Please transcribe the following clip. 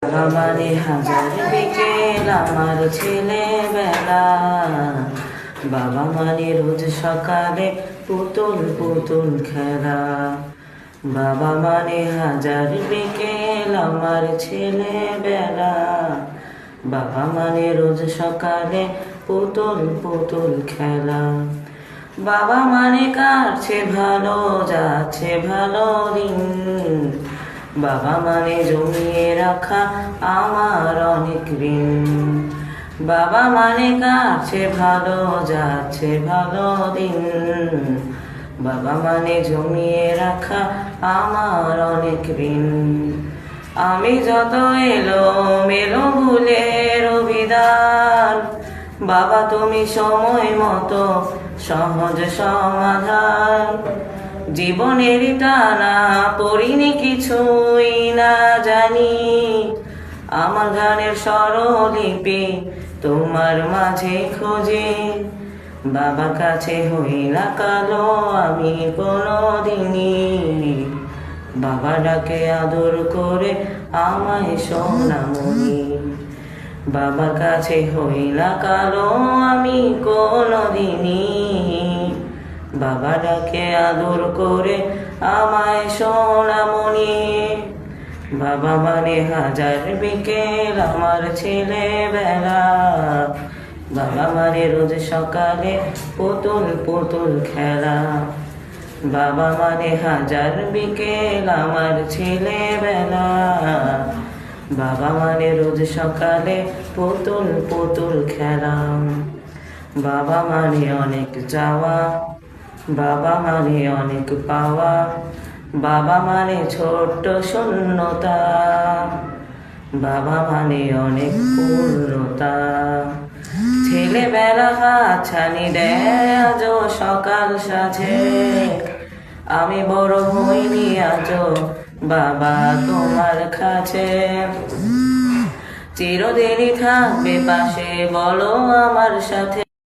বাবা মানে হাজার বিকেল আমার ছেলেবেলা, বাবা মানে রোজ সকালে পুতুল পুতুল খেলা। বাবা মানে হাজার বিকেল আমার ছেলেবেলা, বাবা মানে রোজ সকালে পুতুল পুতুল খেলা। বাবা মানে কাটছে ভালো, যাচ্ছে ভালো দিন, বাবা মানে জমিয়ে রাখা আমার অনেক ঋণ। বাবা মানে কাটছে ভালো, যাচ্ছে ভালো দিন, বাবা মানে জমিয়ে রাখা আমার অনেক ঋণ। আমি যত এলো মেলো ভুলের বিধান, বাবা তুমি সময় মতো সহজ সমাধান। জীবনের টানা পড়িনি কিছুই না জানি, আমার গানের স্বরলিপি তোমার মাঝে খোঁজে। বাবার কাছে হই না কালো আমি কোনোদিনই, বাবা ডাকে আদর করে আমায় সোনামণি। বাবার কাছে হই না কালো আমি কোনোদিনই, বাবা ডাকে আদর করে আমায় সোনামণি। বাবা মানে হাজার বিকেল আমার ছেলেবেলা, বাবা মানে রোজ সকালে পুতুল পুতুল খেলা। বাবা মানে হাজার বিকেল আমার ছেলেবেলা, বাবা মানে রোজ সকালে পুতুল পুতুল খেলা। বাবা মানে অনেক চাওয়া, বাবা মানে অনেক পাওয়া, বাবা মানে ছোট্ট শূন্যতা, বাবা মানে অনেক পূর্ণতা। ছেলেবেলা হাতছানি দেয় আজও সকাল সাজে, আমি বড় হইনি আজও বাবা তোমার কাছে। চিরদিনই থাকবে পাশে বলো আমার সাথে।